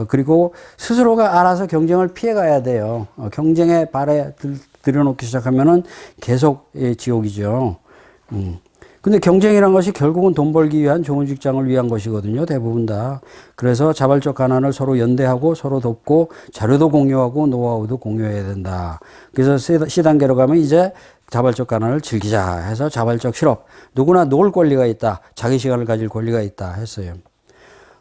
그리고 스스로가 알아서 경쟁을 피해 가야 돼요. 경쟁에 발에 들여놓기 시작하면은 계속 지옥이죠. 근데 경쟁이란 것이 결국은 돈 벌기 위한 좋은 직장을 위한 것이거든요. 대부분 다. 그래서 자발적 가난을 서로 연대하고 서로 돕고 자료도 공유하고 노하우도 공유해야 된다. 그래서 C단계로 가면 이제 자발적 가난을 즐기자 해서 자발적 실업. 누구나 놀 권리가 있다. 자기 시간을 가질 권리가 있다 했어요.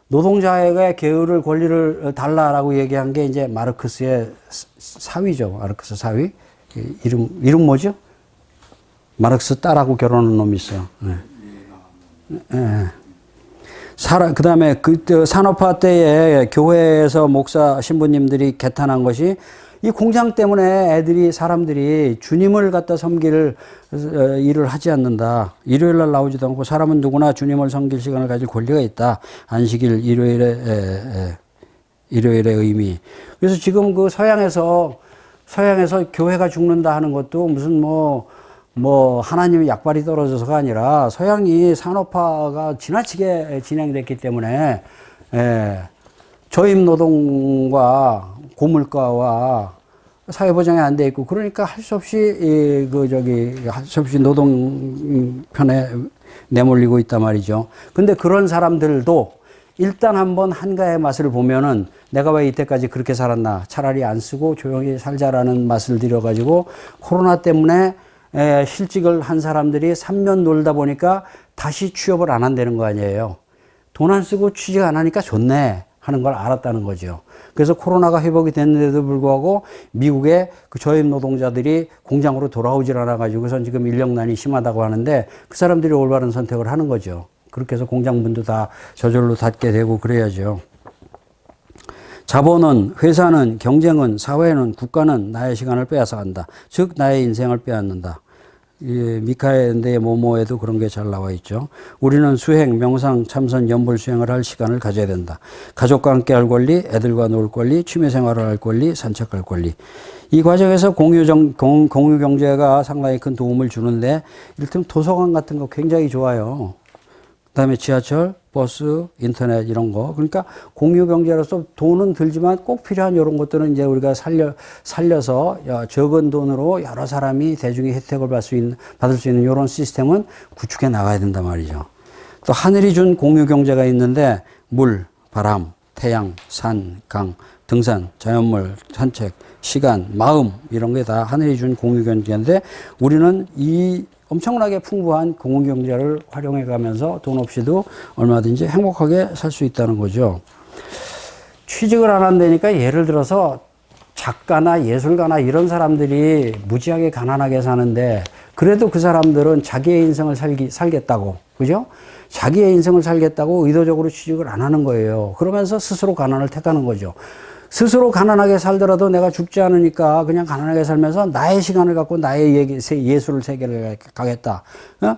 노동자에게 게으를 권리를 달라라고 얘기한 게 이제 마르크스의 사위죠. 마르크스 사위. 이름 뭐죠? 마르크스 딸하고 결혼한 놈이 있어요. 네. 네. 그 다음에 산업화 때에 교회에서 목사 신부님들이 개탄한 것이 이 공장 때문에 사람들이 주님을 갖다 섬길 일을 하지 않는다. 일요일 날 나오지도 않고 사람은 누구나 주님을 섬길 시간을 가질 권리가 있다. 안식일, 일요일의 의미. 그래서 지금 그 서양에서 교회가 죽는다 하는 것도 무슨 하나님의 약발이 떨어져서가 아니라 서양이 산업화가 지나치게 진행됐기 때문에, 저임 노동과 고물가와 사회보장이 안 돼 있고, 그러니까 할 수 없이, 노동 편에 내몰리고 있단 말이죠. 근데 그런 사람들도 일단 한번 한가의 맛을 보면은 내가 왜 이때까지 그렇게 살았나. 차라리 안 쓰고 조용히 살자라는 맛을 들여가지고 코로나 때문에 실직을 한 사람들이 3년 놀다 보니까 다시 취업을 안 한다는 거 아니에요. 돈 안 쓰고 취직 안 하니까 좋네 하는 걸 알았다는 거죠. 그래서 코로나가 회복이 됐는데도 불구하고 미국의 그 저임 노동자들이 공장으로 돌아오질 않아가지고선 지금 인력난이 심하다고 하는데 그 사람들이 올바른 선택을 하는 거죠. 그렇게 해서 공장문도 다 저절로 닫게 되고 그래야죠. 자본은, 회사는, 경쟁은, 사회는, 국가는 나의 시간을 빼앗아 간다. 즉 나의 인생을 빼앗는다. 미카엘 엔데의 모모에도 그런 게 잘 나와 있죠. 우리는 수행, 명상, 참선, 연불 수행을 할 시간을 가져야 된다. 가족과 함께 할 권리, 애들과 놀 권리, 취미 생활을 할 권리, 산책할 권리. 이 과정에서 공유 경제가 상당히 큰 도움을 주는데, 이를테면 도서관 같은 거 굉장히 좋아요. 그 다음에 지하철, 버스, 인터넷 이런 거. 그러니까 공유 경제로서 돈은 들지만 꼭 필요한 이런 것들은 이제 우리가 살려서 적은 돈으로 여러 사람이 대중의 혜택을 받을 수 있는 이런 시스템은 구축해 나가야 된단 말이죠. 또 하늘이 준 공유 경제가 있는데 물, 바람, 태양, 산, 강, 등산, 자연물, 산책, 시간, 마음 이런 게 다 하늘이 준 공유 경제인데 우리는 이 엄청나게 풍부한 공유경제를 활용해 가면서 돈 없이도 얼마든지 행복하게 살 수 있다는 거죠. 취직을 안 한다니까 예를 들어서 작가나 예술가나 이런 사람들이 무지하게 가난하게 사는데 그래도 그 사람들은 자기의 인생을 살겠다고, 그죠? 자기의 인생을 살겠다고 의도적으로 취직을 안 하는 거예요. 그러면서 스스로 가난을 택하는 거죠. 스스로 가난하게 살더라도 내가 죽지 않으니까 그냥 가난하게 살면서 나의 시간을 갖고 나의 예술을 세계를 가겠다.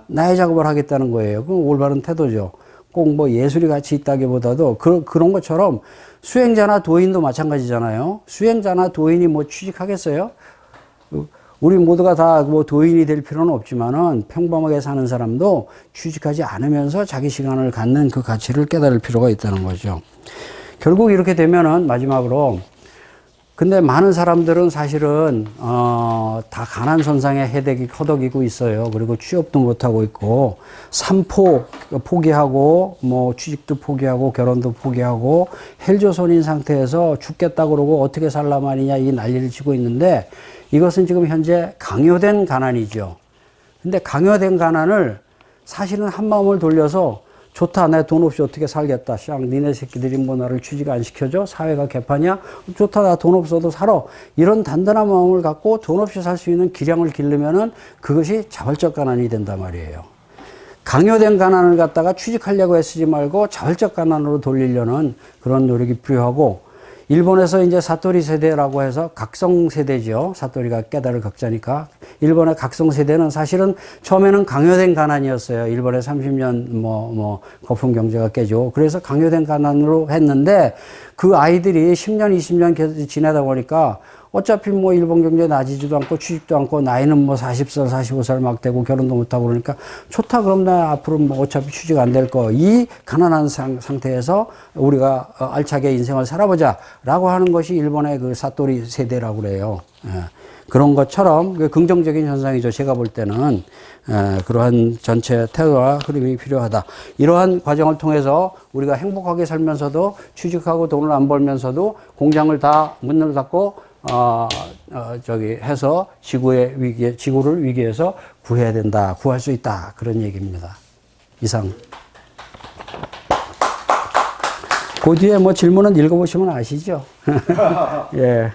나의 작업을 하겠다는 거예요. 그건 올바른 태도죠. 꼭 예술이 같이 있다기보다도 그런 것처럼 수행자나 도인도 마찬가지잖아요. 수행자나 도인이 취직하겠어요? 우리 모두가 다 도인이 될 필요는 없지만은 평범하게 사는 사람도 취직하지 않으면서 자기 시간을 갖는 그 가치를 깨달을 필요가 있다는 거죠. 결국 이렇게 되면은 마지막으로 근데 많은 사람들은 사실은 다 가난 선상에 허덕이고 있어요. 그리고 취업도 못 하고 있고 삼포 포기하고 취직도 포기하고 결혼도 포기하고 헬조선인 상태에서 죽겠다 그러고 어떻게 살라말이냐 이 난리를 치고 있는데 이것은 지금 현재 강요된 가난이죠. 근데 강요된 가난을 사실은 한 마음을 돌려서 좋다. 내 돈 없이 어떻게 살겠다. 쌍 니네 새끼들이 뭐 나를 취직 안 시켜줘? 사회가 개판이야? 좋다. 나 돈 없어도 살아. 이런 단단한 마음을 갖고 돈 없이 살 수 있는 기량을 기르면은 그것이 자발적 가난이 된단 말이에요. 강요된 가난을 갖다가 취직하려고 애쓰지 말고 자발적 가난으로 돌리려는 그런 노력이 필요하고, 일본에서 이제 사토리 세대라고 해서 각성 세대죠. 사토리가 깨달을 각자니까. 일본의 각성 세대는 사실은 처음에는 강요된 가난이었어요. 일본의 30년 거품 경제가 깨지고. 그래서 강요된 가난으로 했는데 그 아이들이 10년, 20년 계속 지내다 보니까 어차피 뭐 일본 경제 나아지지도 않고 취직도 않고 나이는 뭐 40살, 45살 막 되고 결혼도 못하고 그러니까 좋다. 그럼 나 앞으로 뭐 어차피 취직 안 될 거. 이 가난한 상태에서 우리가 알차게 인생을 살아보자 라고 하는 것이 일본의 그 사토리 세대라고 그래요. 예. 그런 것처럼 긍정적인 현상이죠. 제가 볼 때는 그러한 전체 태도와 흐름이 필요하다. 이러한 과정을 통해서 우리가 행복하게 살면서도 취직하고 돈을 안 벌면서도 공장을 다 문을 닫고 해서 지구를 위기에서 구해야 된다. 구할 수 있다. 그런 얘기입니다. 이상. 그 뒤에 뭐 질문은 읽어보시면 아시죠? 예.